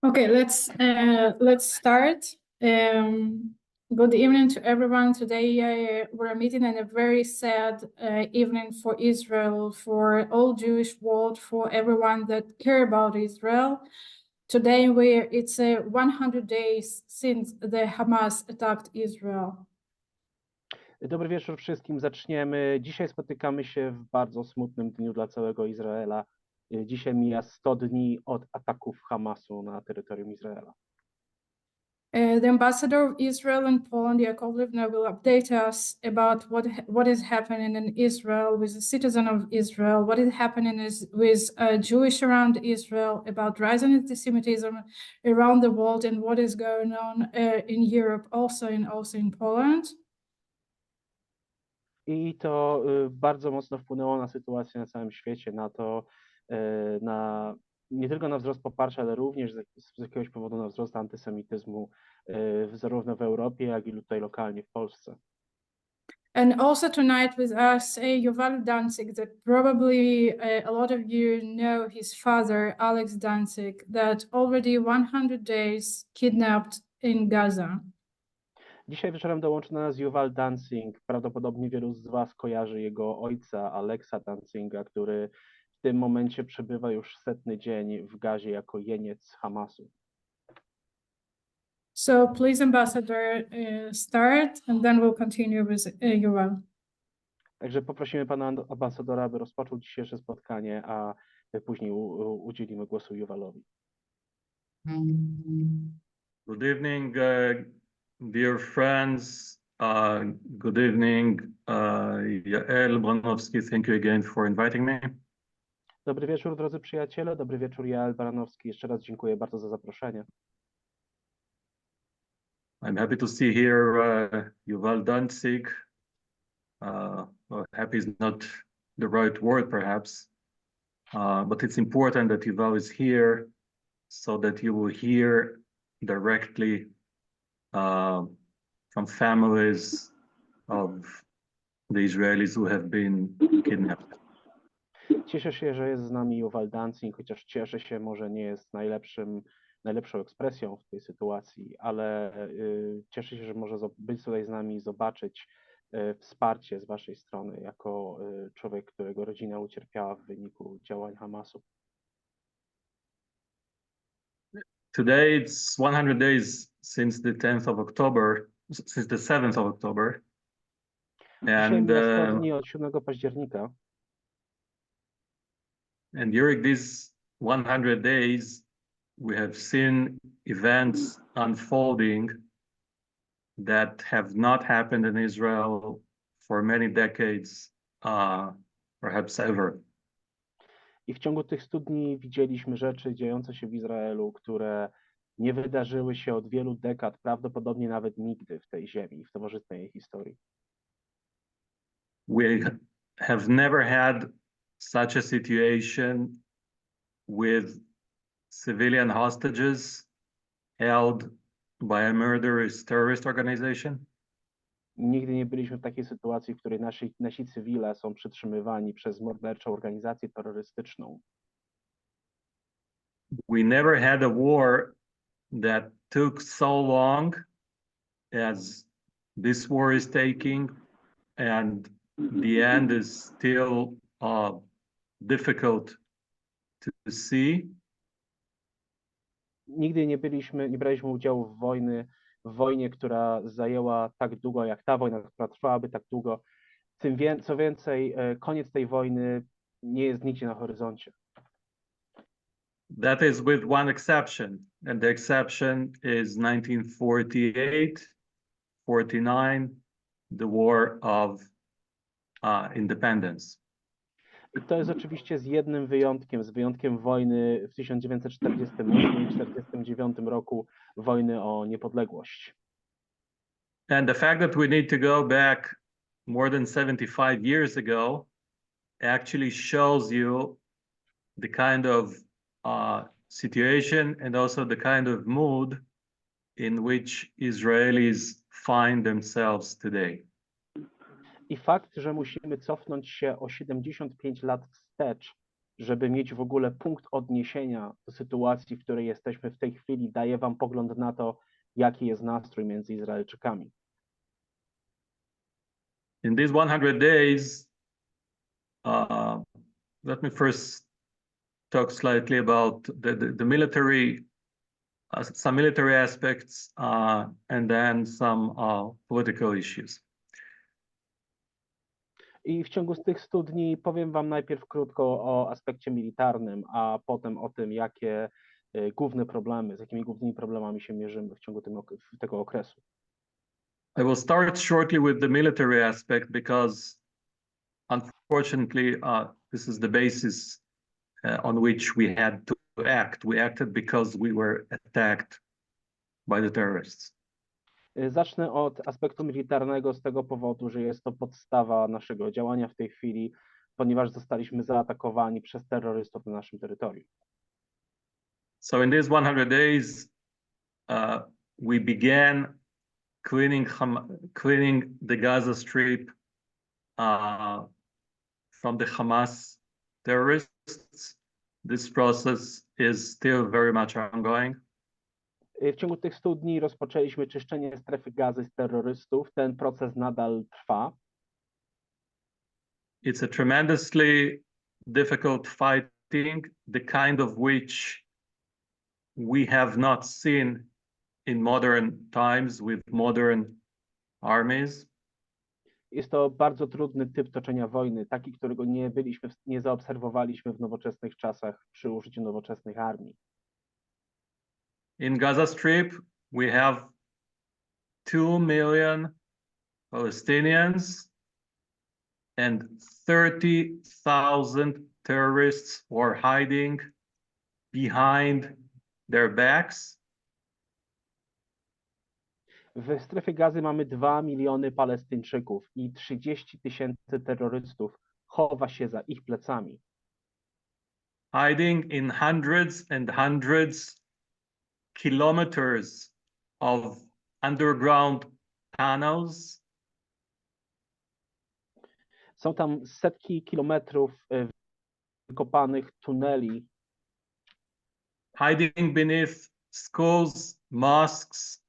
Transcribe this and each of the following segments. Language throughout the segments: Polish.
Okay, let's start. Good evening to everyone. Today we're meeting in a very sad evening for Israel, for all Jewish world, for everyone that care about Israel. Today it's 100 days since the Hamas attacked Israel. Dobry wieczór wszystkim. Zaczniemy. Dzisiaj spotykamy się w bardzo smutnym dniu dla całego Izraela. Dzisiaj mija 100 dni od ataków Hamasu na terytorium Izraela. The ambassador of Israel in Poland, Liwne, will update us about what is happening in Israel with the citizen of Israel, what is happening with Jewish around Israel, about rising anti-Semitism around the world, and what is going on in Europe, also in Poland. I to bardzo mocno wpłynęło na sytuację na całym świecie, na to, nie tylko na wzrost poparcia, ale również z jakiegoś powodu na wzrost antysemityzmu zarówno w Europie, jak i tutaj lokalnie w Polsce. And also tonight with us, Yuval Danzeg, that probably a lot of you know his father, Alex Danzeg, that already 100 days kidnapped in Gaza. Dzisiaj wieczorem dołączy do nas Yuval Danzig. Prawdopodobnie wielu z Was kojarzy jego ojca, Alexa Danziga, który w tym momencie przebywa już 100. dzień w Gazie jako jeniec Hamasu. So please, Ambassador, start, and then we'll continue with Yuval. Także poprosimy pana ambasadora, aby rozpoczął dzisiejsze spotkanie, a później udzielimy głosu Yuvalowi. Good evening, dear friends. Good evening, Yael Branowski. Thank you again for inviting me. Dobry wieczór, drodzy przyjaciele. Dobry wieczór, Yael Branowski. Jeszcze raz dziękuję bardzo za zaproszenie. I'm happy to see here Yuval Danzig. Well, happy is not the right word, perhaps, but it's important that Yuval is here so that you will hear directly from families of the Israelis who have been kidnapped. Cieszę się, że jest z nami Yuval Danzig, chociaż cieszę się, może nie jest najlepszą ekspresją w tej sytuacji, ale cieszę się, że może być tutaj z nami i zobaczyć wsparcie z waszej strony jako człowiek, którego rodzina ucierpiała w wyniku działań Hamasu. Today it's 100 days since the 10th of October, since the 7th of October. Dzisiaj mija 100 dni od 7 października. And during these 100 days, we have seen events unfolding that have not happened in Israel for many decades, perhaps ever. I w ciągu tych 100 dni widzieliśmy rzeczy dziejące się w Izraelu, które nie wydarzyły się od wielu dekad, prawdopodobnie nawet nigdy w tej ziemi, w nowożytnej historii. We have never had such a situation with civilian hostages held by a murderous terrorist organization. Nigdy nie byliśmy w takiej sytuacji, w której nasi cywile są przetrzymywani przez morderczą organizację terrorystyczną. We never had a war that took so long as this war is taking, and the end is still difficult to see. Nigdy nie braliśmy udziału w wojnie, która zajęła tak długo, jak ta wojna, która trwałaby tak długo. Co więcej, koniec tej wojny nie jest nigdzie na horyzoncie. That is with one exception, and the exception is 1948-49, the War of Independence. I to jest oczywiście z jednym wyjątkiem, z wyjątkiem wojny w 1948 i 1949 roku, wojny o niepodległość. And the fact that we need to go back more than 75 years ago actually shows you the kind of situation and also the kind of mood in which Israelis find themselves today. I fakt, że musimy cofnąć się o 75 lat wstecz, żeby mieć w ogóle punkt odniesienia do sytuacji, w której jesteśmy w tej chwili, daje wam pogląd na to, jaki jest nastrój między Izraelczykami. In these 100 days, let me first talk slightly about the military, some military aspects, and then some political issues. I w ciągu z tych 100 dni powiem wam najpierw krótko o aspekcie militarnym, a potem o tym, jakie główne problemy, z jakimi głównymi problemami się mierzymy w ciągu tego okresu. I will start shortly with the military aspect because, unfortunately, this is the basis on which we had to act. We acted because we were attacked by the terrorists. Zacznę od aspektu militarnego z tego powodu, że jest to podstawa naszego działania w tej chwili, ponieważ zostaliśmy zaatakowani przez terrorystów na naszym terytorium. So in these 100 days, we began cleaning the Gaza Strip from the Hamas terrorists. This process is still very much ongoing. W ciągu tych 100 dni rozpoczęliśmy czyszczenie strefy gazy z terrorystów. Ten proces nadal trwa. It's a tremendously difficult fighting, the kind of which we have not seen in modern times with modern armies. Jest to bardzo trudny typ toczenia wojny, taki, którego nie zaobserwowaliśmy w nowoczesnych czasach przy użyciu nowoczesnych armii. In Gaza Strip, we have 2 million Palestinians and 30,000 terrorists who are hiding behind their backs. W strefie gazy mamy 2 miliony Palestyńczyków i 30 000 terrorystów chowa się za ich plecami. Hiding in hundreds and hundreds kilometers of underground tunnels. Są tam setki kilometrów wykopanych tuneli. Hiding beneath schools, mosques,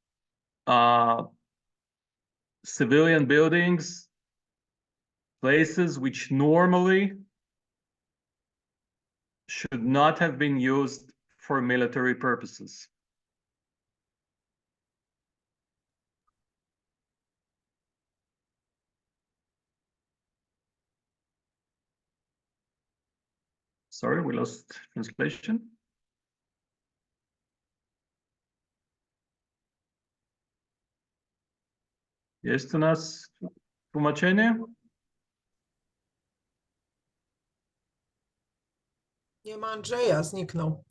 civilian buildings, places which normally should not have been used for military purposes. Sorry, we lost translation. Jest u nas tłumaczenie? Nie ma Andrzeja, zniknął.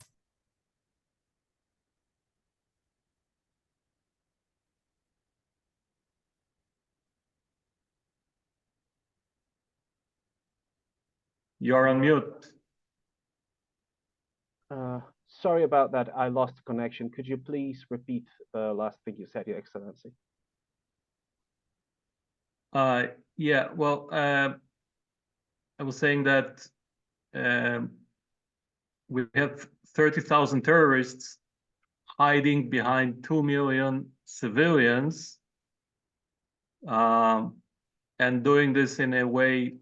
You're on mute. Sorry about that. I lost connection. Could you please repeat the last thing you said, Your Excellency? Yeah, well, I was saying that we have 30,000 terrorists hiding behind 2 million civilians, and doing this in a way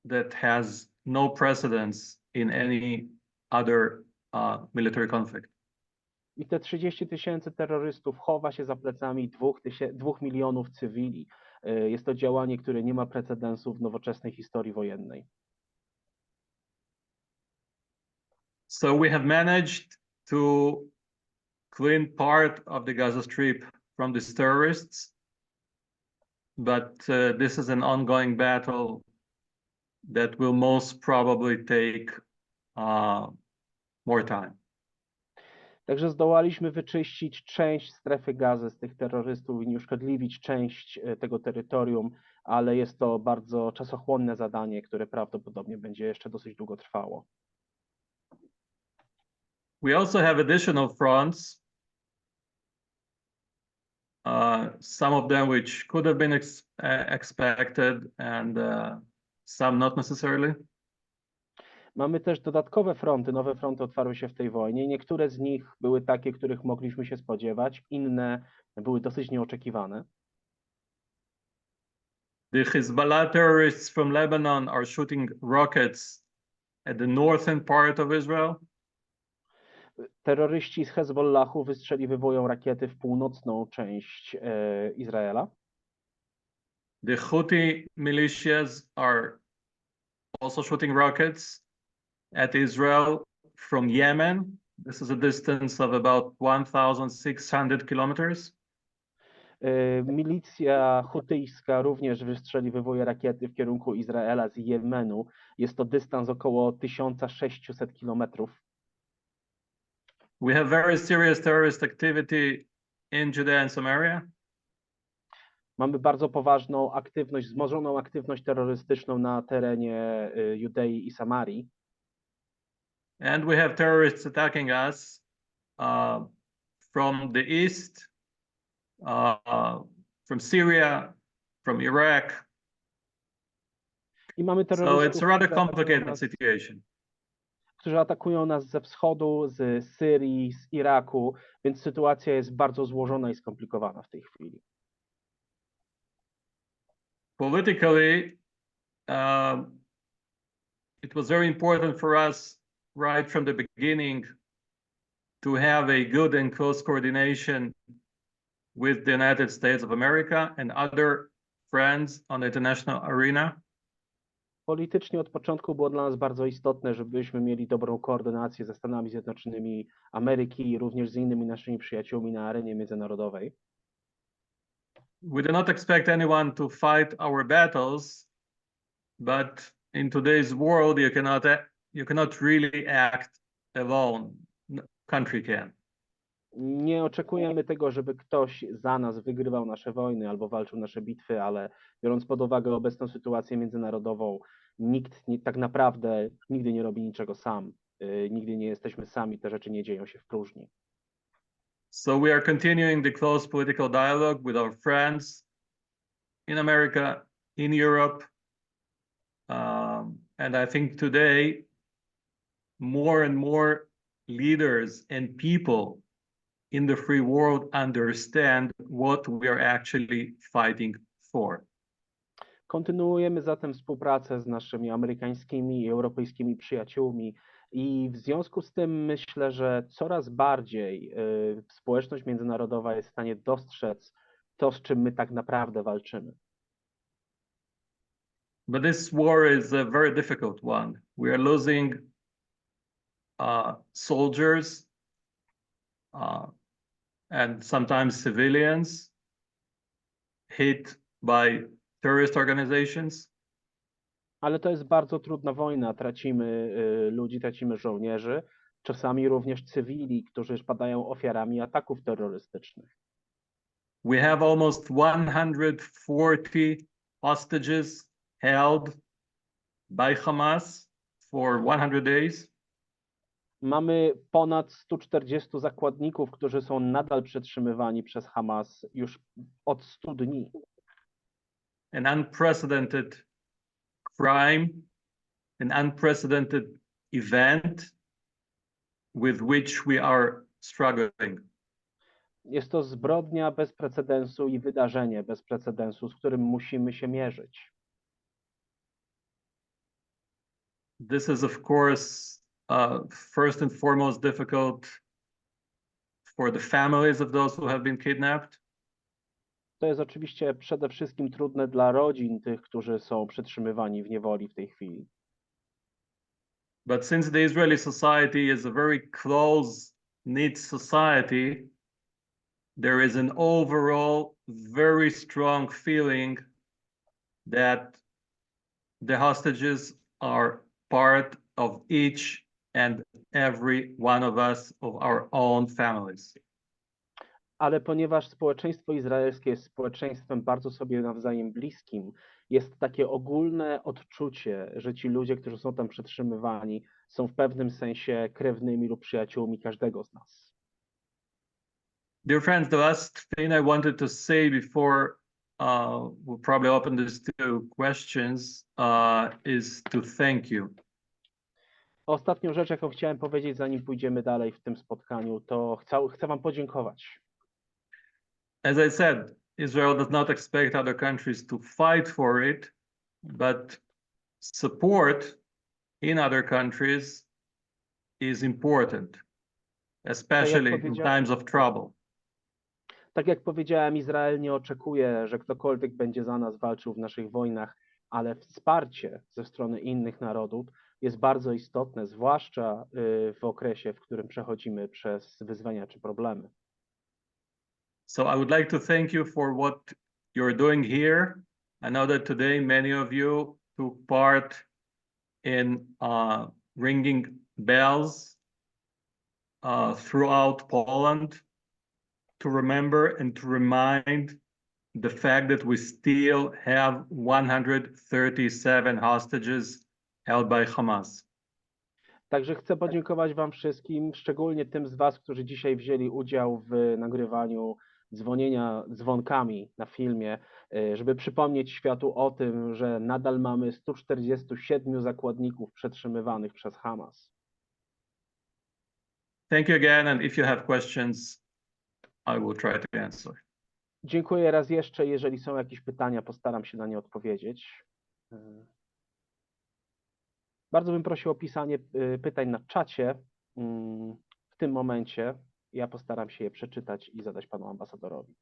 that has no precedence in any other military conflict. I te 30 000 terrorystów chowa się za plecami 2 milionów cywili. Jest to działanie, które nie ma precedensu w nowoczesnej historii wojennej. So we have managed to clean part of the Gaza Strip from these terrorists, but this is an ongoing battle that will most probably take more time. Także zdołaliśmy wyczyścić część strefy gazy z tych terrorystów i uszkodliwić część tego terytorium, ale jest to bardzo czasochłonne zadanie, które prawdopodobnie będzie jeszcze dosyć długo trwało. We also have additional fronts, some of them which could have been expected and some not necessarily. Mamy też dodatkowe fronty, nowe fronty otwarły się w tej wojnie. Niektóre z nich były takie, których mogliśmy się spodziewać, inne były dosyć nieoczekiwane. The Hezbollah terrorists from Lebanon are shooting rockets at the northern part of Israel. Terroryści z Hezbollahu wystrzeliwują rakiety w północną część Izraela. The Houthi militias are also shooting rockets at Israel from Yemen. This is a distance of about 1,600 kilometers. Milicja hutyjska również wystrzeliwuje rakiety w kierunku Izraela z Jemenu. Jest to dystans około 1600 kilometrów. We have very serious terrorist activity in Judea and Samaria. Mamy bardzo poważną aktywność, wzmożoną aktywność terrorystyczną na terenie Judei i Samarii. And we have terrorists attacking us from the east, from Syria, from Iraq. I mamy So terrorystów, it's a rather którzy complicated situation. którzy atakują nas ze wschodu, z Syrii, z Iraku, więc sytuacja jest bardzo złożona i skomplikowana w tej chwili. Politically, it was very important for us right from the beginning to have a good and close coordination with the United States of America and other friends on the international arena. Politycznie od początku było dla nas bardzo istotne, żebyśmy mieli dobrą koordynację ze Stanami Zjednoczonymi Ameryki i również z innymi naszymi przyjaciółmi na arenie międzynarodowej. We do not expect anyone to fight our battles, but in today's world, you cannot really act alone. No country can. Nie oczekujemy tego, żeby ktoś za nas wygrywał nasze wojny albo walczył nasze bitwy, ale biorąc pod uwagę obecną sytuację międzynarodową, nikt tak naprawdę nigdy nie robi niczego sam. Nigdy nie jesteśmy sami, te rzeczy nie dzieją się w próżni. So we are continuing the close political dialogue with our friends in America, in Europe, and I think today more and more leaders and people in the free world understand what we are actually fighting for. Kontynuujemy zatem współpracę z naszymi amerykańskimi i europejskimi przyjaciółmi i w związku z tym myślę, że coraz bardziej społeczność międzynarodowa jest w stanie dostrzec to, z czym my tak naprawdę walczymy. But this war is a very difficult one. We are losing soldiers and sometimes civilians hit by terrorist organizations. Ale to jest bardzo trudna wojna. Tracimy ludzi, tracimy żołnierzy, czasami również cywili, którzy padają ofiarami ataków terrorystycznych. We have almost 140 hostages held by Hamas for 100 days. Mamy ponad 140 zakładników, którzy są nadal przetrzymywani przez Hamas już od 100 dni. An unprecedented crime, an unprecedented event with which we are struggling. Jest to zbrodnia bez precedensu i wydarzenie bez precedensu, z którym musimy się mierzyć. This is, of course, first and foremost difficult for the families of those who have been kidnapped. To jest oczywiście przede wszystkim trudne dla rodzin tych, którzy są przetrzymywani w niewoli w tej chwili. But since the Israeli society is a very close-knit society, there is an overall very strong feeling that the hostages are part of each and every one of us, of our own families. Ale ponieważ społeczeństwo izraelskie jest społeczeństwem bardzo sobie nawzajem bliskim, jest takie ogólne odczucie, że ci ludzie, którzy są tam przetrzymywani, są w pewnym sensie krewnymi lub przyjaciółmi każdego z nas. Dear friends, the last thing I wanted to say before we'll probably open this to questions is to thank you. Ostatnią rzecz, jaką chciałem powiedzieć, zanim pójdziemy dalej w tym spotkaniu, to chcę wam podziękować. As I said, Israel does not expect other countries to fight for it, but support in other countries is important, especially in times of trouble. Tak jak powiedziałem, Izrael nie oczekuje, że ktokolwiek będzie za nas walczył w naszych wojnach, ale wsparcie ze strony innych narodów jest bardzo istotne, zwłaszcza w okresie, w którym przechodzimy przez wyzwania czy problemy. So I would like to thank you for what you're doing here. I know that today many of you took part in ringing bells throughout Poland to remember and to remind the fact that we still have 137 hostages held by Hamas. Także chcę podziękować wam wszystkim, szczególnie tym z was, którzy dzisiaj wzięli udział w nagrywaniu dzwonienia dzwonkami na filmie, żeby przypomnieć światu o tym, że nadal mamy 147 zakładników przetrzymywanych przez Hamas. Thank you again, and if you have questions, I will try to answer. Dziękuję raz jeszcze. Jeżeli są jakieś pytania, postaram się na nie odpowiedzieć. Bardzo bym prosił o pisanie pytań na czacie w tym momencie. Ja postaram się je przeczytać i zadać panu ambasadorowi.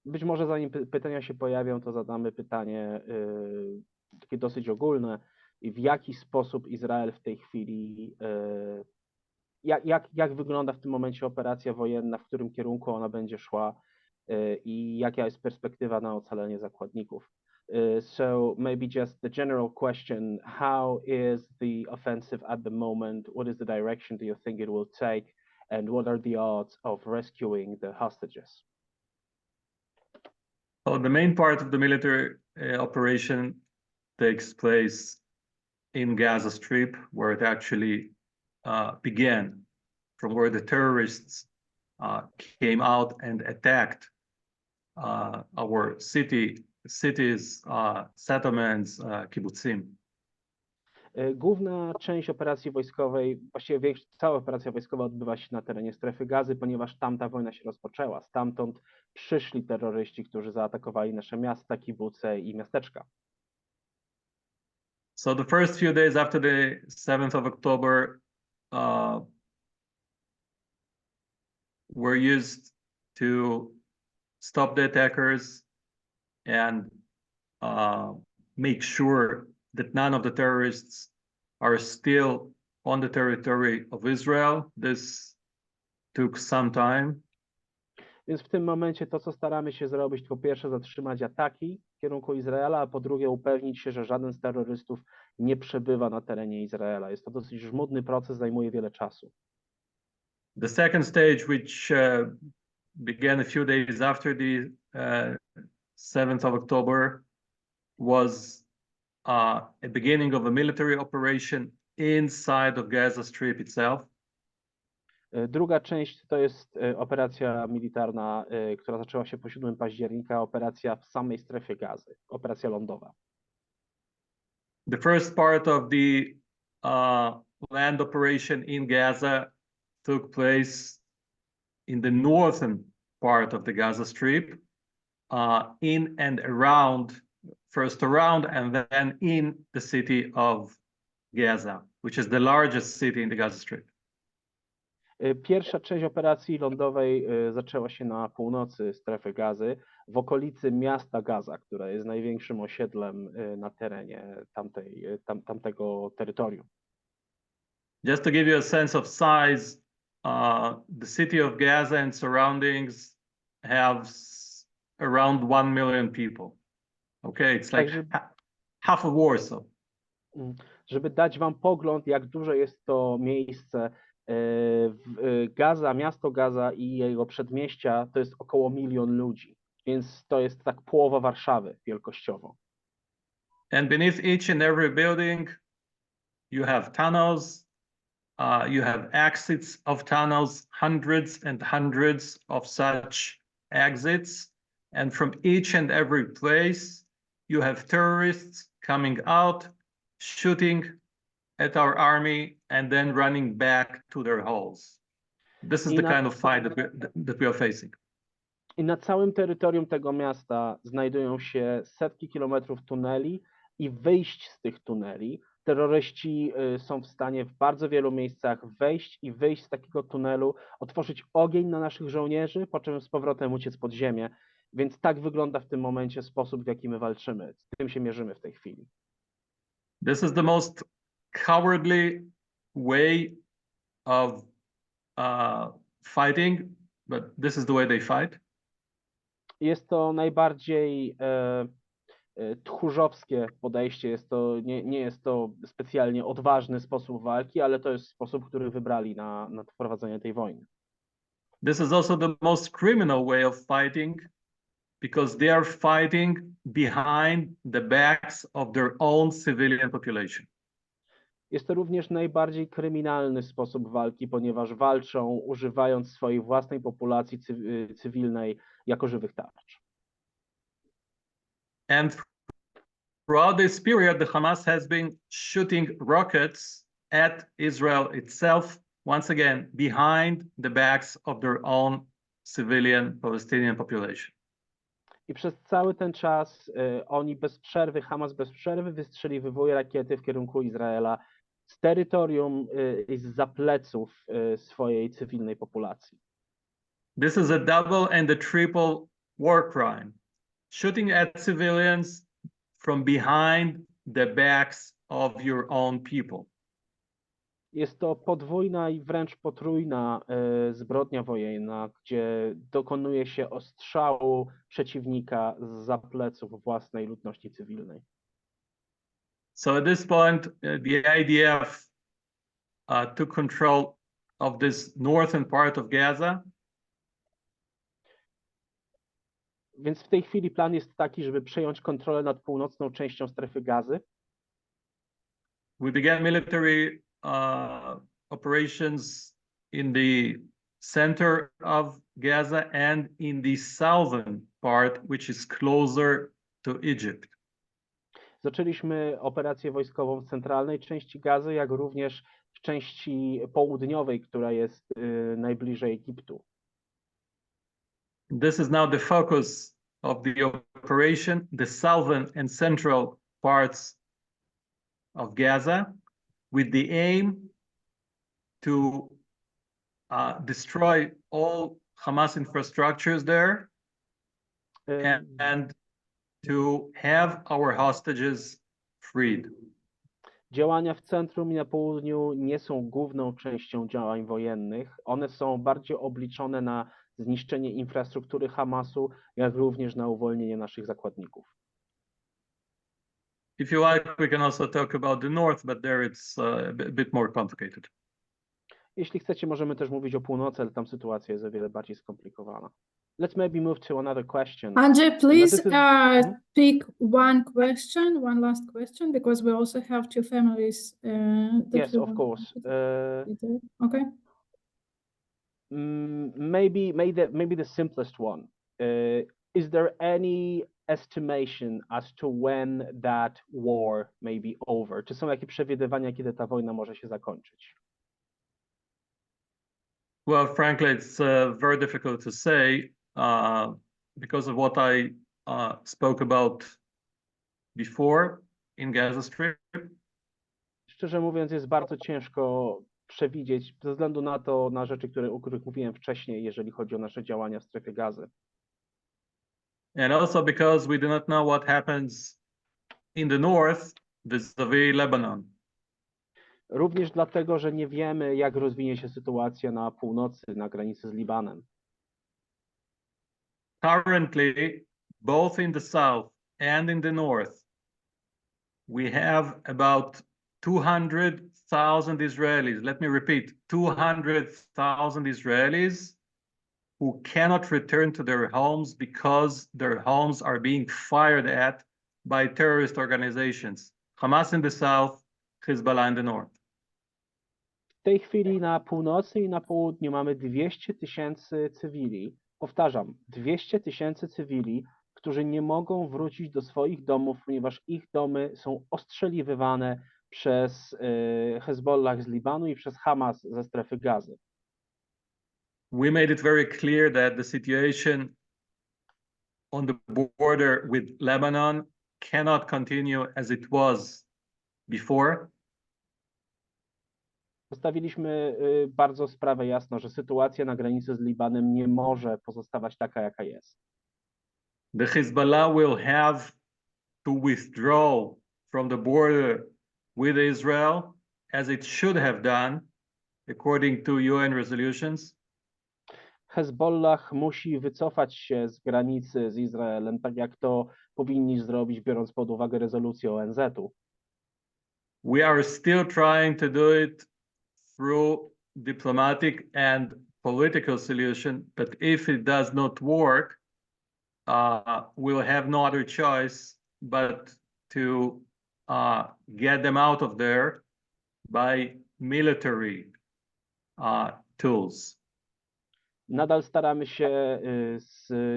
Być może zanim pytania się pojawią, to zadamy pytanie takie dosyć ogólne. W jaki sposób Izrael w tej chwili, jak wygląda w tym momencie operacja wojenna, w którym kierunku ona będzie szła i jaka jest perspektywa na ocalenie zakładników. So maybe just the general question, how is the offensive at the moment? What is the direction do you think it will take? And what are the odds of rescuing the hostages? Well, the main part of the military operation takes place in Gaza Strip, where it actually began, from where the terrorists came out and attacked our cities, settlements, kibbutzim. Główna część operacji wojskowej, właściwie cała operacja wojskowa odbywa się na terenie strefy Gazy, ponieważ tam ta wojna się rozpoczęła. Stamtąd przyszli terroryści, którzy zaatakowali nasze miasta, kibuce i miasteczka. So the first few days after the 7th of October were used to stop the attackers and make sure that none of the terrorists are still on the territory of Israel. This took some time. Więc w tym momencie to, co staramy się zrobić, to po pierwsze zatrzymać ataki w kierunku Izraela, a po drugie upewnić się, że żaden z terrorystów nie przebywa na terenie Izraela. Jest to dosyć żmudny proces, zajmuje wiele czasu. The second stage, which began a few days after the 7th of October, was a beginning of a military operation inside of Gaza Strip itself. Druga część to jest operacja militarna, która zaczęła się po 7 października, operacja w samej strefie Gazy, operacja lądowa. The first part of the land operation in Gaza took place in the northern part of the Gaza Strip, in and around, first around and then in the city of Gaza, which is the largest city in the Gaza Strip. Pierwsza część operacji lądowej zaczęła się na północy strefy Gazy, w okolicy miasta Gaza, które jest największym osiedlem na terenie tamtego terytorium. Just to give you a sense of size, the city of Gaza and surroundings have around 1 million people. Okay, it's like half of Warsaw. Żeby dać wam pogląd, jak duże jest to miejsce, Gaza, miasto Gaza i jego przedmieścia to jest około 1 milion ludzi, więc to jest tak połowa Warszawy wielkościowo. And beneath each and every building, you have tunnels, you have exits of tunnels, hundreds and hundreds of such exits, And from each and every place, you have terrorists coming out, shooting at our army, and then running back to their holes. This is the kind of fight that we are facing. I na całym terytorium tego miasta znajdują się setki kilometrów tuneli i wyjść z tych tuneli. Terroryści są w stanie w bardzo wielu miejscach wejść i wyjść z takiego tunelu, otworzyć ogień na naszych żołnierzy, po czym z powrotem uciec pod ziemię. Więc tak wygląda w tym momencie sposób, w jaki my walczymy. Z tym się mierzymy w tej chwili. This is the most cowardly way of fighting, but this is the way they fight. Jest to najbardziej tchórzowskie podejście, nie jest to specjalnie odważny sposób walki, ale to jest sposób, który wybrali na prowadzenie tej wojny. This is also the most criminal way of fighting because they are fighting behind the backs of their own civilian population. Jest to również najbardziej kryminalny sposób walki, ponieważ walczą używając swojej własnej populacji cywilnej jako żywych tarcz. And throughout this period, the Hamas has been shooting rockets at Israel itself, once again, behind the backs of their own civilian Palestinian population. I przez cały ten czas Hamas bez przerwy wystrzeliwuje rakiety w kierunku Izraela z terytorium i zza pleców swojej cywilnej populacji. This is a double and a triple war crime. Shooting at civilians from behind the backs of your own people. Jest to podwójna i wręcz potrójna zbrodnia wojenna, gdzie dokonuje się ostrzału przeciwnika zza pleców własnej ludności cywilnej. So at this point, the IDF took control of this northern part of Gaza. Więc w tej chwili plan jest taki, żeby przejąć kontrolę nad północną częścią strefy Gazy. We began military operations in the center of Gaza and in the southern part, which is closer to Egypt. Zaczęliśmy operację wojskową w centralnej części Gazy, jak również w części południowej, która jest najbliżej Egiptu. This is now the focus of the operation, the southern and central parts of Gaza, with the aim to destroy all Hamas infrastructures there and to have our hostages freed. Działania w centrum i na południu nie są główną częścią działań wojennych. One są bardziej obliczone na zniszczenie infrastruktury Hamasu, jak również na uwolnienie naszych zakładników. If you like, we can also talk about the north, but there it's a bit more complicated. Jeśli chcecie, możemy też mówić o północy, ale tam sytuacja jest o wiele bardziej skomplikowana. Let's maybe move to another question. Andrzej, please Mhm. pick one last question, because we also have two families. That Yes, we of want course. to okay. Maybe the simplest one. Is there any estimation as to when that war may be over? Czy są jakieś przewidywania, kiedy ta wojna może się zakończyć? Well, frankly, it's very difficult to say because of what I spoke about before in Gaza Strip. Szczerze mówiąc, jest bardzo ciężko przewidzieć ze względu na rzeczy, o których mówiłem wcześniej, jeżeli chodzi o nasze działania w strefie Gazy. And also because we do not know what happens in the north vis-a-vis Lebanon. Również dlatego, że nie wiemy, jak rozwinie się sytuacja na północy, na granicy z Libanem. Currently, both in the south and in the north, we have about 200,000 Israelis. Let me repeat, 200,000 Israelis who cannot return to their homes because their homes are being fired at by terrorist organizations. Hamas in the south, Hezbollah in the north. W tej chwili na północy i na południu mamy 200 000 cywili, Powtarzam, 200 000 cywili, którzy nie mogą wrócić do swoich domów, ponieważ ich domy są ostrzeliwywane przez Hezbollah z Libanu i przez Hamas ze strefy Gazy. We made it very clear that the situation on the border with Lebanon cannot continue as it was before. Postawiliśmy bardzo sprawę jasno, że sytuacja na granicy z Libanem nie może pozostawać taka, jaka jest. The Hezbollah will have to withdraw from the border with Israel, as it should have done, according to UN resolutions. Hezbollah musi wycofać się z granicy z Izraelem, tak jak to powinni zrobić, biorąc pod uwagę rezolucję ONZ-u. We are still trying to do it through diplomatic and political solution, but if it does not work, we'll have no other choice but to get them out of there by military tools. Nadal staramy się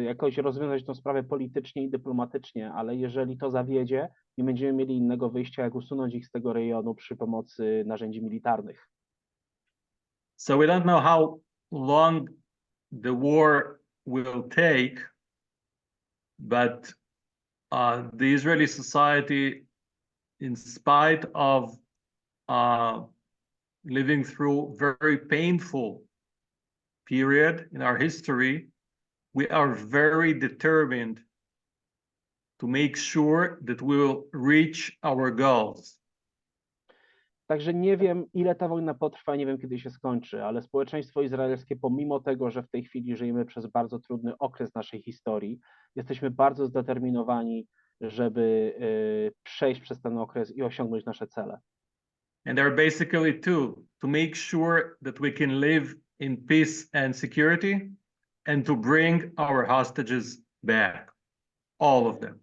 jakoś rozwiązać tę sprawę politycznie i dyplomatycznie, ale jeżeli to zawiedzie, nie będziemy mieli innego wyjścia, jak usunąć ich z tego rejonu przy pomocy narzędzi militarnych. So we don't know how long the war will take, but the Israeli society, in spite of living through very painful period in our history, we are very determined to make sure that we will reach our goals. Także nie wiem, ile ta wojna potrwa, nie wiem, kiedy się skończy, ale społeczeństwo izraelskie, pomimo tego, że w tej chwili żyjemy przez bardzo trudny okres naszej historii, jesteśmy bardzo zdeterminowani, żeby przejść przez ten okres i osiągnąć nasze cele. And there are basically two: to make sure that we can live in peace and security, and to bring our hostages back, all of them.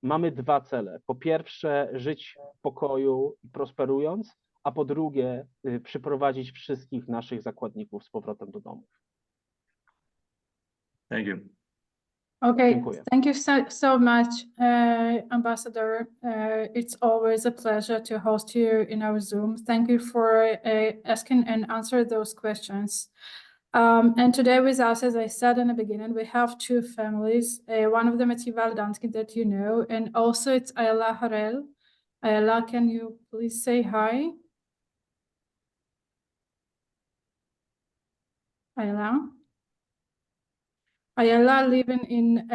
Mamy dwa cele. Po pierwsze, żyć w pokoju i prosperując, a po drugie, przyprowadzić wszystkich naszych zakładników z powrotem do domów. Thank you. Okay, Dziękuję. thank you so much, Ambassador. It's always a pleasure to host you in our Zoom. Thank you for asking and answer those questions. And today with us, as I said in the beginning, we have two families. One of them is Yuval that you know, and also it's Ayala Harel. Ayala, can you please say hi? Ayala living in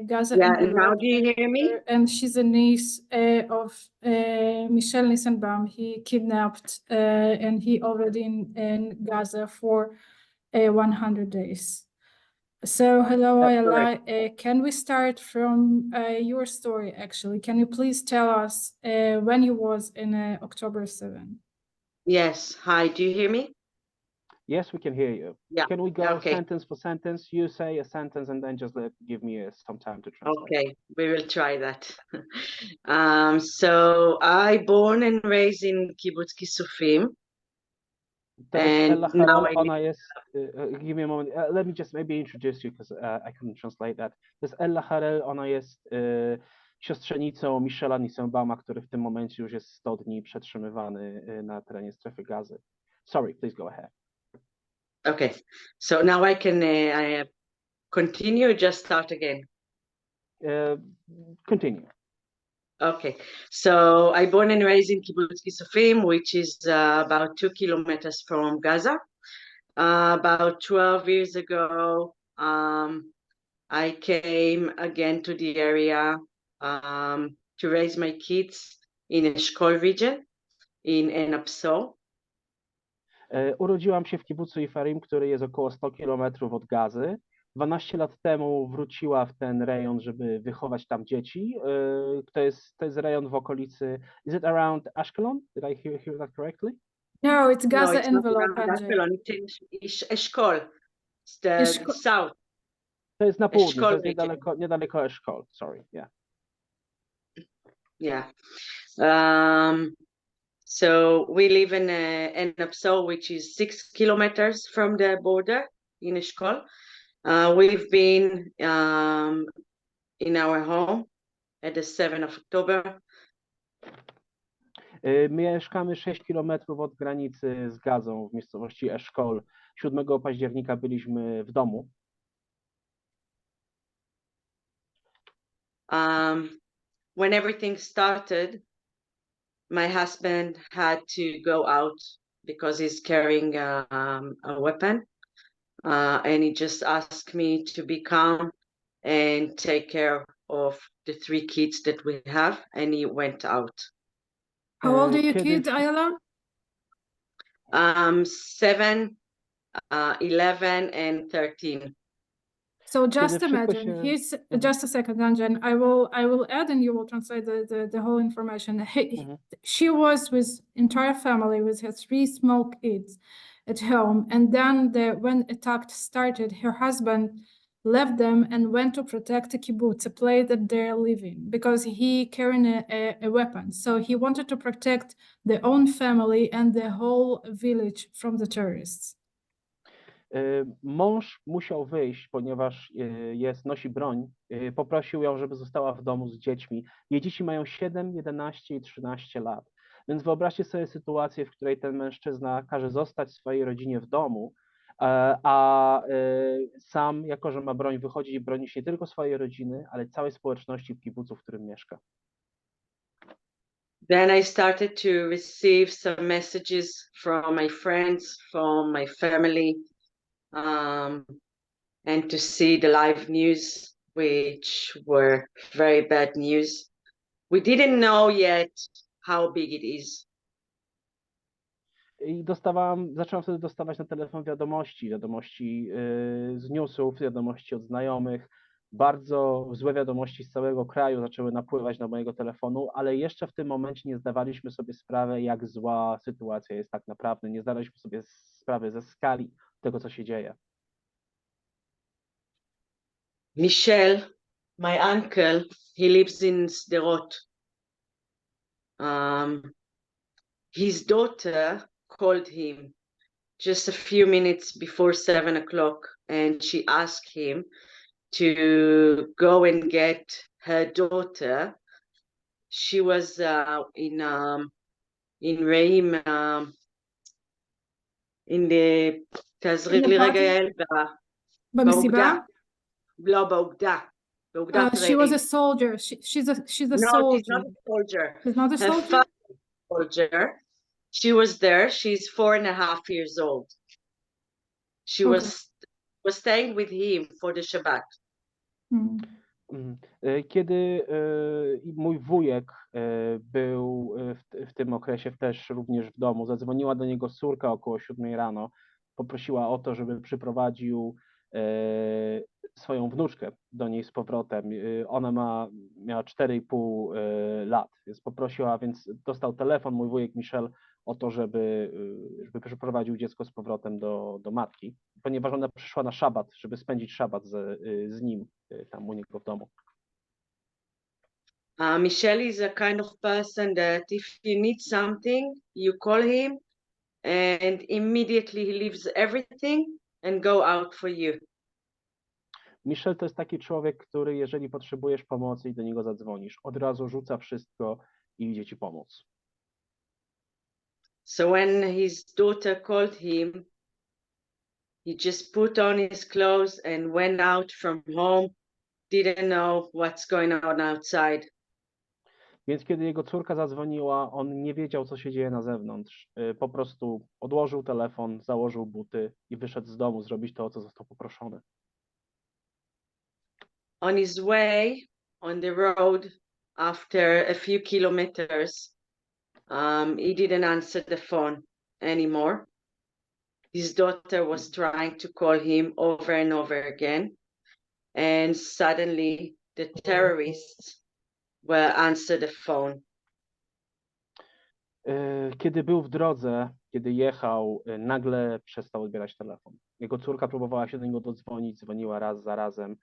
Gaza. Yeah, and now do you hear me? And she's a niece of Michel Nissenbaum. He kidnapped and he already in Gaza for 100 days. So hello, Ayala. Can we start from your story, actually? Can you please tell us when you was in October 7? Yes. Hi, do you hear me? Yes, we can hear you. Yeah. Can we go Okay. sentence for sentence? You say a sentence and then just give me some time to translate. Okay, we will try that. So I born and raised in Kibbutz Kisufim. To jest And Ella now Harel, I ona jest, give me a moment, let me just maybe introduce you because I couldn't translate that. To jest Ella Harel, ona jest siostrzenicą Michela Nissenbauma, który w tym momencie już jest 100 dni przetrzymywany na terenie strefy Gazy. Sorry, please go ahead. Okay, so now I can continue or just start again? Continue. Okay, so I born and raised in Kibbutz Kisufim, which is about 2 kilometers from Gaza. About 12 years ago, I came again to the area to raise my kids in Eshkol region in Enapso. Urodziłam się w kibucu Ifarim, który jest około 100 kilometrów od Gazy. 12 lat temu wróciła w ten rejon, żeby wychować tam dzieci. To jest rejon w okolicy. Is it around Ashkelon? Did I hear that correctly? No, it's Gaza No, it's not envelope. around Ashkelon, it's Eshkol. It's the south. To jest na południu, to jest Eshkol niedaleko Eshkol. Sorry, yeah. Yeah. So we live in Enapso, which is 6 kilometers from the border in Eshkol. We've been in our home at the 7th of October. Mieszkamy 6 kilometrów od granicy z Gazą w miejscowości Eszkol. 7 października byliśmy w domu. When everything started, my husband had to go out because he's carrying a weapon. And he just asked me to be calm and take care of the 3 kids that we have, and he went out. How old are your Kiedy kids, Ayala? 7, 11, and 13. So just wszystko imagine, się- he's just a second, Danjan. I will add and you will translate the whole information. She was with entire family with her 3 small kids at home, and then when attack started, her husband left them and went to protect the kibbutz, a place that they're living, because he carrying a weapon. So he wanted to protect their own family and the whole village from the terrorists. Mąż musiał wyjść, ponieważ nosi broń. Poprosił ją, żeby została w domu z dziećmi. Jej dzieci mają 7, 11 i 13 lat. Więc wyobraźcie sobie sytuację, w której ten mężczyzna każe zostać swojej rodzinie w domu, a sam, jako że ma broń, wychodzi i broni się nie tylko swojej rodziny, ale całej społeczności w kibucu, w którym mieszka. Then I started to receive some messages from my friends, from my family, and to see the live news, which were very bad news. We didn't know yet how big it is. I zacząłem wtedy dostawać na telefon wiadomości z newsów, wiadomości od znajomych. Bardzo złe wiadomości z całego kraju zaczęły napływać na mojego telefonu, ale jeszcze w tym momencie nie zdawaliśmy sobie sprawy, jak zła sytuacja jest tak naprawdę. Nie zdawaliśmy sobie sprawy ze skali tego, co się dzieje. Michel, my uncle, he lives in Sderot. His daughter called him just a few minutes before 7 o'clock, and she asked him to go and get her daughter. She was in Reim, in the תעזרי רגע יעל, במסיבה? לא, באוגדה. She was a soldier. She's a No, soldier. she's not a soldier. She's not a Her soldier? father is a soldier. She was there. She's 4.5 years old. She Okay. was staying with him for the Shabbat. Kiedy mój wujek był w tym okresie też również w domu, zadzwoniła do niego córka około 7 rano, poprosiła o to, żeby przyprowadził swoją wnuczkę do niej z powrotem. Ona miała 4,5 lat, więc dostał telefon mój wujek Michel o to, żeby przyprowadził dziecko z powrotem do matki, ponieważ ona przyszła na szabat, żeby spędzić szabat z nim tam u niego w domu. Michelle is a kind of person that if you need something, you call him and immediately he leaves everything and go out for you. Michel to jest taki człowiek, który jeżeli potrzebujesz pomocy i do niego zadzwonisz, od razu rzuca wszystko i idzie ci pomóc. So when his daughter called him, he just put on his clothes and went out from home, didn't know what's going on outside. Więc kiedy jego córka zadzwoniła, on nie wiedział, co się dzieje na zewnątrz. Po prostu odłożył telefon, założył buty i wyszedł z domu zrobić to, o co został poproszony. On his way on the road, after a few kilometers, he didn't answer the phone anymore. His daughter was trying to call him over and over again, and suddenly the terrorists will answer the phone. Kiedy był w drodze, kiedy jechał, nagle przestał odbierać telefon. Jego córka próbowała się do niego dodzwonić, dzwoniła raz za razem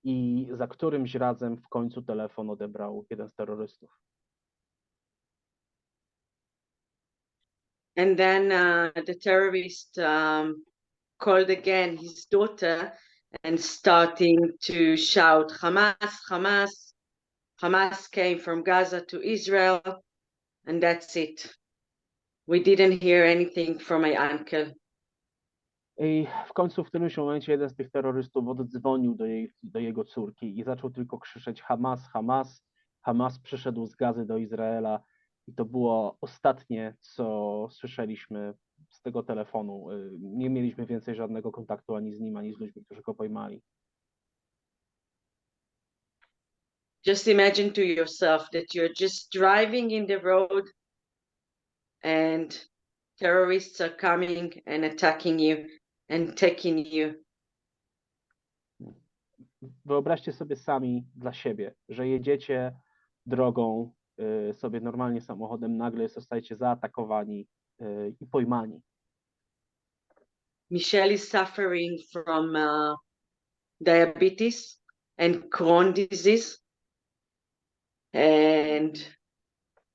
i za którymś razem w końcu telefon odebrał jeden z terrorystów. And then the terrorist called again his daughter and starting to shout, Hamas, Hamas. Hamas came from Gaza to Israel, and that's it. We didn't hear anything from my uncle. I w końcu w którymś momencie jeden z tych terrorystów oddzwonił do jego córki i zaczął tylko krzyczeć Hamas, Hamas. Hamas przyszedł z Gazy do Izraela i to było ostatnie, co słyszeliśmy z tego telefonu. Nie mieliśmy więcej żadnego kontaktu ani z nim, ani z ludźmi, którzy go pojmali. Just imagine to yourself that you're just driving in the road and terrorists are coming and attacking you and taking you. Wyobraźcie sobie sami dla siebie, że jedziecie drogą sobie normalnie samochodem, nagle zostajecie zaatakowani i pojmani. Michelle is suffering from diabetes and Crohn's disease, and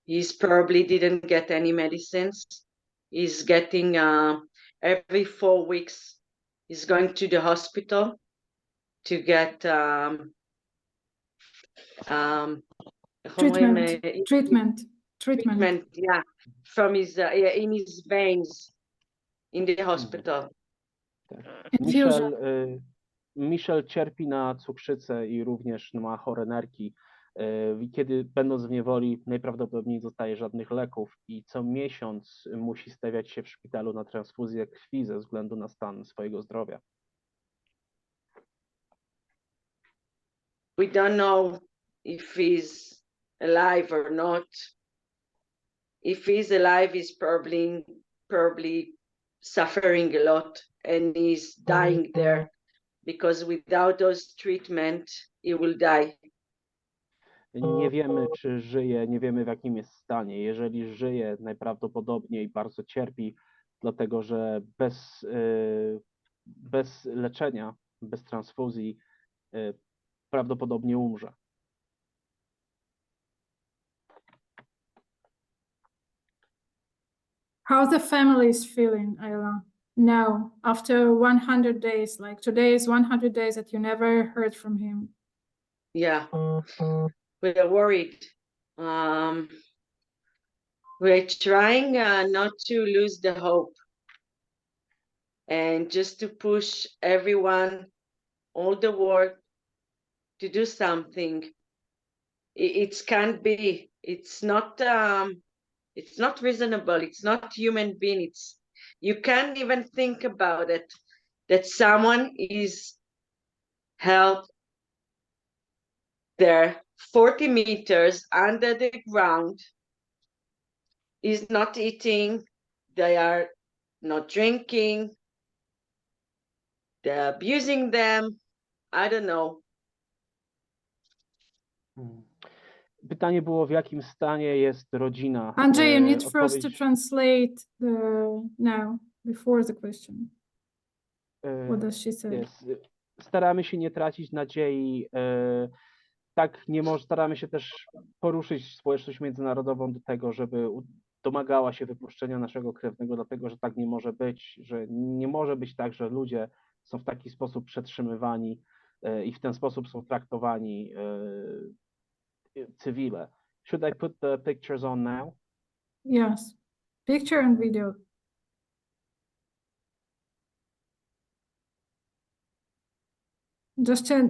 he's probably didn't get any medicines. He's getting every 4 weeks, he's going to the hospital to get treatment, yeah, from his in his veins in the hospital. Michel cierpi na cukrzycę i również ma chore nerki. Kiedy będąc w niewoli najprawdopodobniej dostaje żadnych leków i co miesiąc musi stawiać się w szpitalu na transfuzję krwi ze względu na stan swojego zdrowia. We don't know if he's alive or not. If he's alive, he's probably suffering a lot and he's dying there because without those treatment, he will die. Nie wiemy, czy żyje, nie wiemy, w jakim jest stanie. Jeżeli żyje, najprawdopodobniej bardzo cierpi, dlatego że bez leczenia, bez transfuzji prawdopodobnie umrze. How the family is feeling, Ayla, now, after 100 days, like today is 100 days that you never heard from him. Yeah, we are worried. We're trying not to lose the hope and just to push everyone, all the world, to do something. It can't be. It's not reasonable. It's not human being. You can't even think about it, that someone is held there 40 meters under the ground, is not eating, they are not drinking, they're abusing them. I don't know. Pytanie było, w jakim stanie jest rodzina. Andrzej, you need for us to translate now, before the question. What does she say? Yes. Staramy się nie tracić nadziei. Staramy się też poruszyć społeczność międzynarodową do tego, żeby domagała się wypuszczenia naszego krewnego, dlatego że tak nie może być, że nie może być tak, że ludzie są w taki sposób przetrzymywani i w ten sposób są traktowani cywile. Should I put the pictures on now? Yes, picture and video.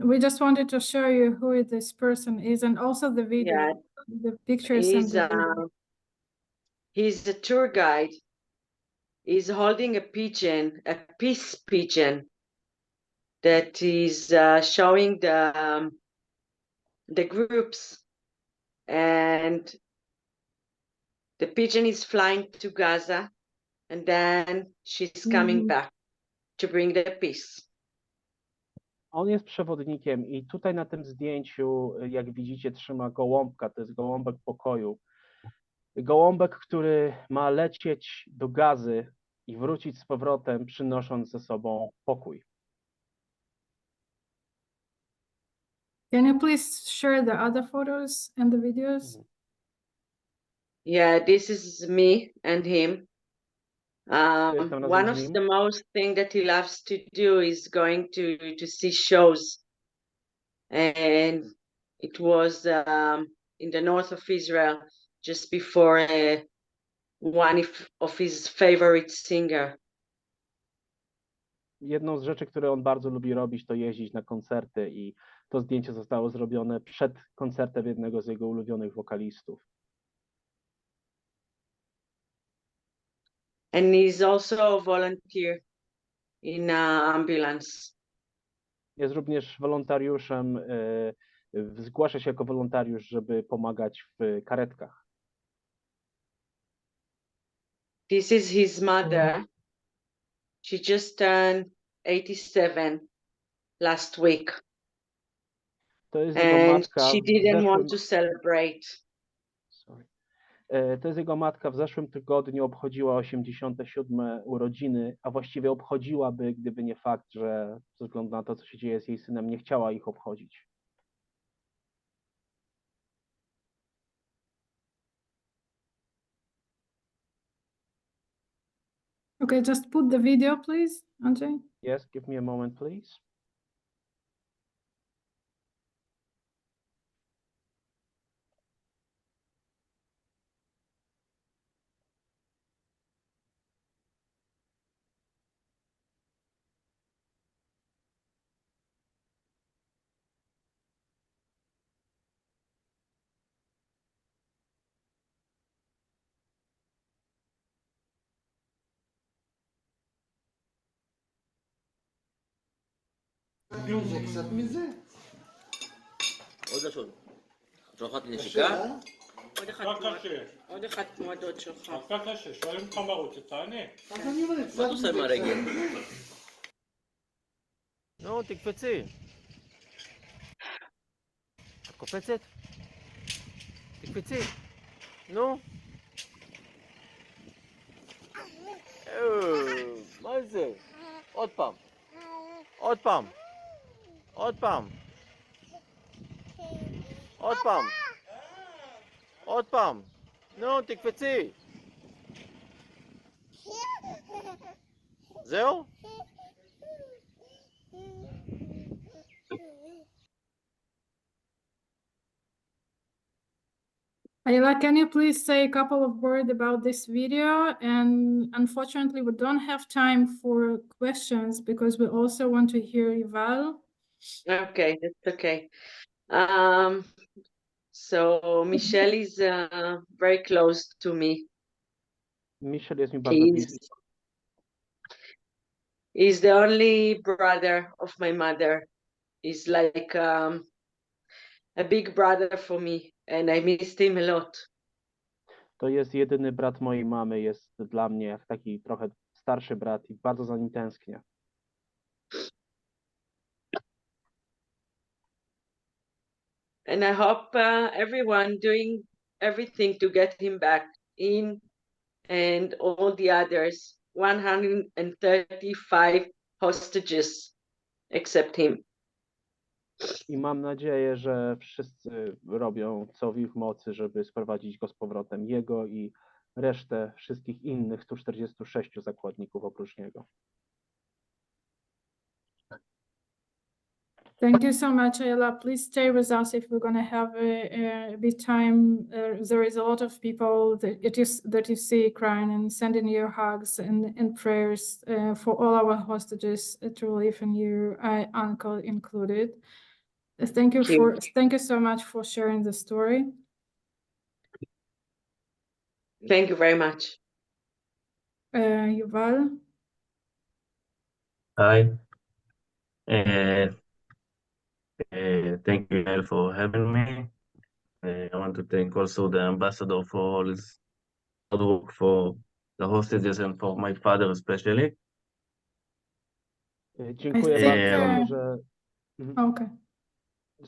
We just wanted to show you who this person is, and also the video, Yeah, the pictures and the video. He's a tour guide. He's holding a pigeon, a peace pigeon, that is showing the groups, and the pigeon is flying to Gaza, and then she's coming back to bring the peace. On jest przewodnikiem i tutaj na tym zdjęciu, jak widzicie, trzyma gołąbka, to jest gołąbek pokoju. Gołąbek, który ma lecieć do Gazy i wrócić z powrotem, przynosząc ze sobą pokój. Can you please share the other photos and the videos? Yeah, this is me and him. Jestem razem One z of nim. the most thing that he loves to do is going to see shows. And it was in the north of Israel just before one of his favorite singer. Jedną z rzeczy, które on bardzo lubi robić, to jeździć na koncerty i to zdjęcie zostało zrobione przed koncertem jednego z jego ulubionych wokalistów. And he's also a volunteer in ambulance. Jest również wolontariuszem, zgłasza się jako wolontariusz, żeby pomagać w karetkach. This is his mother. She just turned 87 last week. To jest jego And matka she w didn't want zeszłym... to celebrate. Sorry. To jest jego matka, w zeszłym tygodniu obchodziła 87 urodziny, a właściwie obchodziłaby, gdyby nie fakt, że ze względu na to, co się dzieje z jej synem, nie chciała ich obchodzić. Okay, just put the video, please, Andrzej. Yes, give me a moment, please. זה קצת מזה. עוד לשון. שוחט נשיקה? עוד אחד כמו הדוד שלך. אתה קשה, שואלים אותך מרות, תענה. אז אני אומר, מה קצת אתה עושה עם הרגל? נו, תקפצי. את קופצת? תקפצי. נו. מה זה? עוד פעם. עוד פעם. עוד פעם. עוד פעם. עוד פעם. נו, תקפצי. זהו? Ayala, can you please say a couple of words about this video? And unfortunately, we don't have time for questions because we also want to hear Yuval. Okay, that's okay. So Michelle is very close to me. Michel jest mi bardzo bliski. He's the only brother of my mother. He's like a big brother for me, and I missed him a lot. To jest jedyny brat mojej mamy, jest dla mnie jak taki trochę starszy brat i bardzo za nim tęsknię. And I hope everyone doing everything to get him back in, and all the others, 135 hostages, except him. I mam nadzieję, że wszyscy robią co w ich mocy, żeby sprowadzić go z powrotem, jego i resztę wszystkich innych 146 zakładników oprócz niego. Thank you so much, Ayala. Please stay with us if we're going to have a bit time. There is a lot of people that you see crying and sending you hugs and prayers for all our hostages to live in you, uncle included. Thank you so much for sharing the story. Thank you very much. Yuval. Hi. Thank you, Yael, for having me. I want to thank also the ambassador for all his hard work for the hostages and for my father especially. Dziękuję bardzo, że... Okay.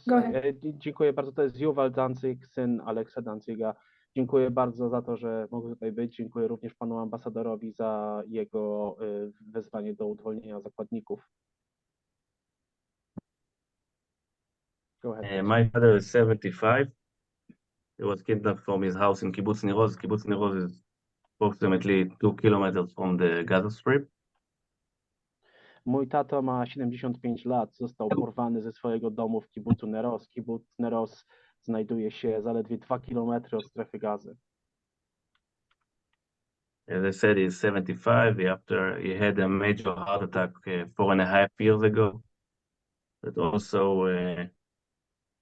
Go ahead. Dziękuję bardzo, to jest Yuval Danzeg, syn Alexa Danziga. Dziękuję bardzo za to, że mogę tutaj być. Dziękuję również panu ambasadorowi za jego wezwanie do uwolnienia zakładników. Go ahead. My father is 75. He was kidnapped from his house in Kibbutz Nir Oz. Kibbutz Nir Oz is approximately 2 kilometers from the Gaza Strip. Mój tato ma 75 lat, został porwany ze swojego domu w kibucu Neros. Kibuc Neros znajduje się zaledwie 2 kilometry od strefy gazy. As I said, he's 75 after he had a major heart attack 4.5 years ago. That also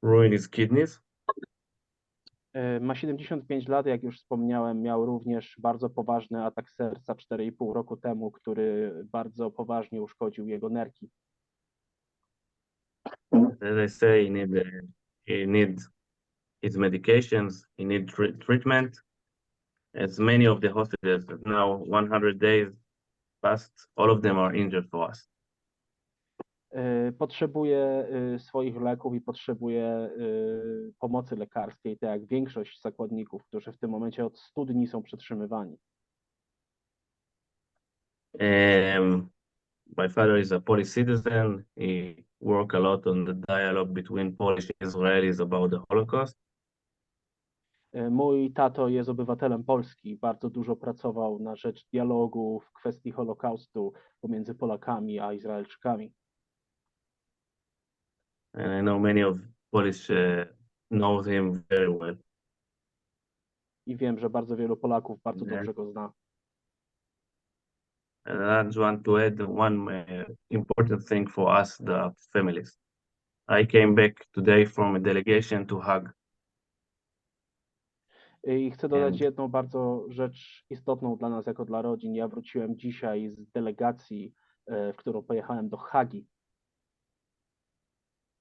ruined his kidneys. Ma 75 lat, jak już wspomniałem, miał również bardzo poważny atak serca 4,5 roku temu, który bardzo poważnie uszkodził jego nerki. As I say, he needs his medications, he needs treatment. As many of the hostages that now 100 days past, all of them are injured for us. Potrzebuje swoich leków i potrzebuje pomocy lekarskiej, tak jak większość zakładników, którzy w tym momencie od 100 dni są przetrzymywani. My father is a Polish citizen. He worked a lot on the dialogue between Polish and Israelis about the Holocaust. Mój tato jest obywatelem Polski, bardzo dużo pracował na rzecz dialogu w kwestii Holokaustu pomiędzy Polakami a Izraelczykami. And I know many of Polish knows him very well. I wiem, że bardzo wielu Polaków bardzo dobrze go zna. And I just want to add one important thing for us, the families. I came back today from a delegation to Hague. I chcę dodać jedną bardzo rzecz istotną dla nas jako dla rodzin. Ja wróciłem dzisiaj z delegacji, w którą pojechałem do Hagi.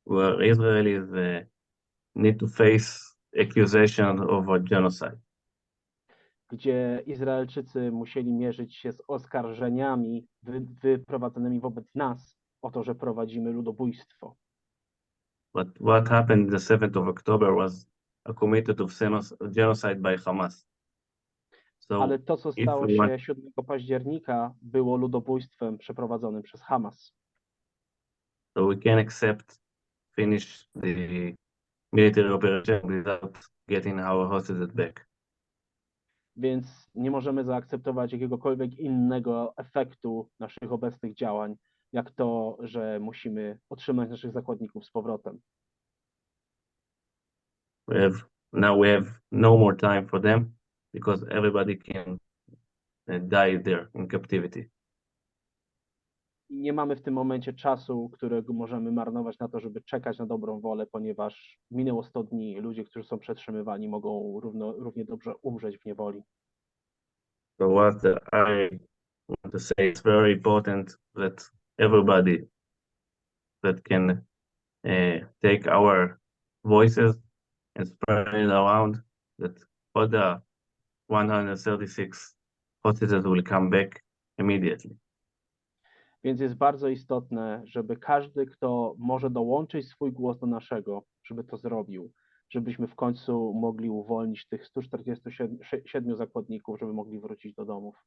Where Israelis need to face accusation of a genocide. Gdzie Izraelczycy musieli mierzyć się z oskarżeniami wyprowadzonymi wobec nas o to, że prowadzimy ludobójstwo. But what happened the 7th of October was a committed of genocide by Hamas. So Ale to, co stało się 7 października, było ludobójstwem przeprowadzonym przez Hamas. So we can't accept finish the military operation without getting our hostages back. Więc nie możemy zaakceptować jakiegokolwiek innego efektu naszych obecnych działań, jak to, że musimy otrzymać naszych zakładników z powrotem. Now we have no more time for them because everybody can die there in captivity. I nie mamy w tym momencie czasu, którego możemy marnować na to, żeby czekać na dobrą wolę, ponieważ minęło 100 dni. Ludzie, którzy są przetrzymywani, mogą równie dobrze umrzeć w niewoli. So what I want to say is very important that everybody that can take our voices and spread it around, that all the 136 hostages will come back immediately. Więc jest bardzo istotne, żeby każdy, kto może dołączyć swój głos do naszego, żeby to zrobił, żebyśmy w końcu mogli uwolnić tych 147 zakładników, żeby mogli wrócić do domów.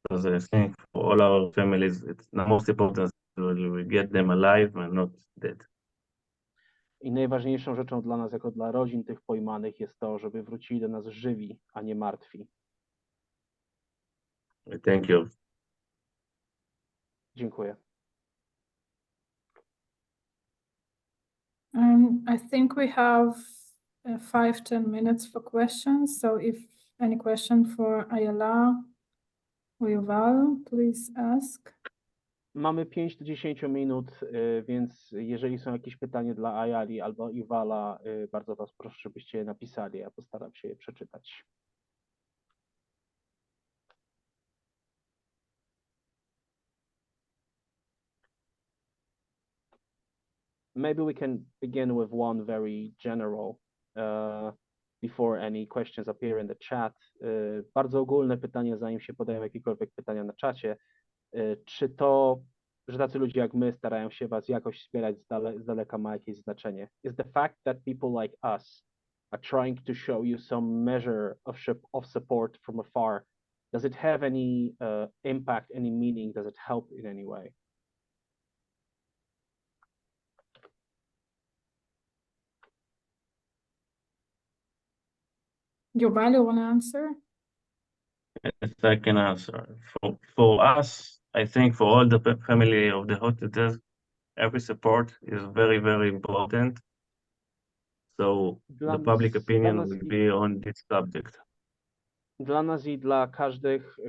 Because I think for all our families, it's the most important that we get them alive and not dead. I najważniejszą rzeczą dla nas, jako dla rodzin tych pojmanych, jest to, żeby wrócili do nas żywi, a nie martwi. Thank you. Dziękuję. I think we have 5-10 minutes for questions. So if any question for Ayala or Yuval, please ask. Mamy 5 do 10 minut, więc jeżeli są jakieś pytania dla Ayali albo Yuvala, bardzo Was proszę, żebyście je napisali. Ja postaram się je przeczytać. Maybe we can begin with one very general before any questions appear in the chat. Bardzo ogólne pytanie, zanim się podają jakiekolwiek pytania na czacie. Czy to, że tacy ludzie jak my starają się Was jakoś wspierać z daleka, ma jakieś znaczenie? Is the fact that people like us are trying to show you some measure of support from afar, does it have any impact, any meaning? Does it help in any way? Yuval, you want to answer? Yes, I can answer. For us, I think for all the family of the hostages, every support is very, very important. So the public opinion will be on this subject. Dla nas i dla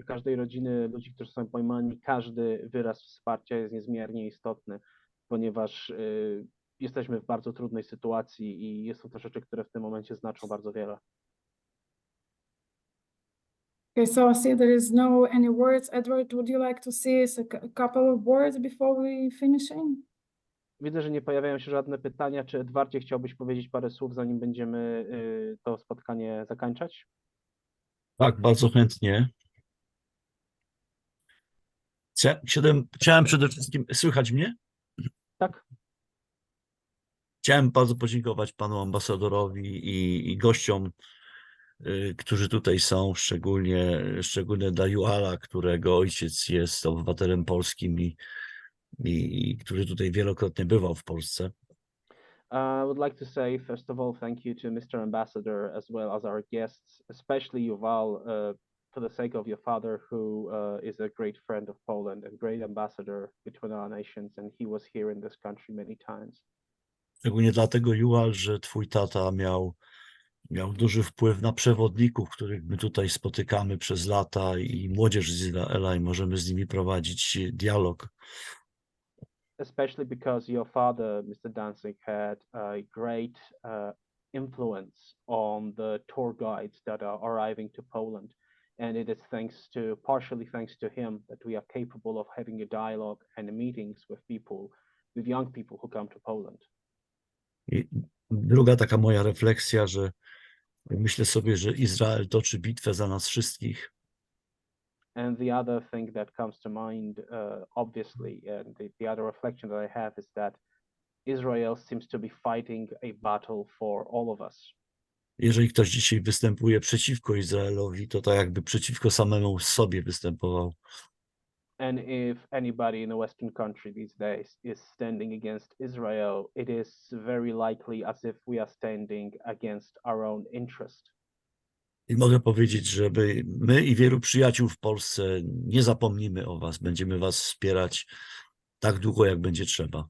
każdej rodziny ludzi, którzy są pojmani, każdy wyraz wsparcia jest niezmiernie istotny, ponieważ jesteśmy w bardzo trudnej sytuacji i są to rzeczy, które w tym momencie znaczą bardzo wiele. Okay, so I see there is no any words. Edward, would you like to say a couple of words before we finishing? Widzę, że nie pojawiają się żadne pytania. Czy Edwardzie chciałbyś powiedzieć parę słów, zanim będziemy to spotkanie zakończać? Tak, bardzo chętnie. Chciałem przede wszystkim, słychać mnie? Tak. Chciałem bardzo podziękować panu ambasadorowi i gościom, którzy tutaj są, szczególnie dla Yuvala, którego ojciec jest obywatelem polskim i który tutaj wielokrotnie bywał w Polsce. I would like to say, first of all, thank you to Mr. Ambassador as well as our guests, especially Yuval, for the sake of your father, who is a great friend of Poland and great ambassador between our nations, and he was here in this country many times. Szczególnie dlatego, Yuval, że twój tata miał duży wpływ na przewodników, których my tutaj spotykamy przez lata i młodzież z Izraela i możemy z nimi prowadzić dialog. Especially because your father, Mr. Danzeg, had a great influence on the tour guides that are arriving to Poland. And it is partially thanks to him that we are capable of having a dialogue and meetings with young people who come to Poland. I druga taka moja refleksja, że myślę sobie, że Izrael toczy bitwę za nas wszystkich. And the other thing that comes to mind, obviously, and the other reflection that I have is that Israel seems to be fighting a battle for all of us. Jeżeli ktoś dzisiaj występuje przeciwko Izraelowi, to tak jakby przeciwko samemu sobie występował. And if anybody in a Western country these days is standing against Israel, it is very likely as if we are standing against our own interest. I mogę powiedzieć, żeby my i wielu przyjaciół w Polsce nie zapomnimy o was. Będziemy was wspierać tak długo, jak będzie trzeba.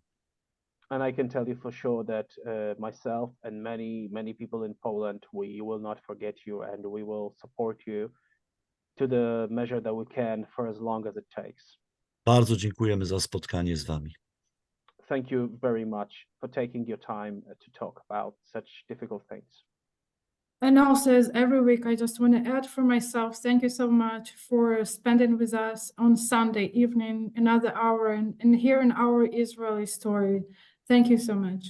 And I can tell you for sure that myself and many people in Poland, we will not forget you and we will support you to the measure that we can for as long as it takes. Bardzo dziękujemy za spotkanie z wami. Thank you very much for taking your time to talk about such difficult things. And also, as every week, I just want to add for myself, thank you so much for spending with us on Sunday evening, another hour, and hearing our Israeli story. Thank you so much.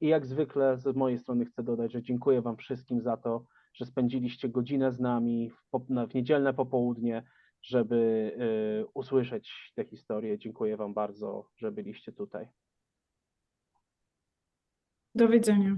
I jak zwykle z mojej strony chcę dodać, że dziękuję wam wszystkim za to, że spędziliście godzinę z nami w niedzielne popołudnie, żeby usłyszeć tę historię. Dziękuję wam bardzo, że byliście tutaj. Do widzenia.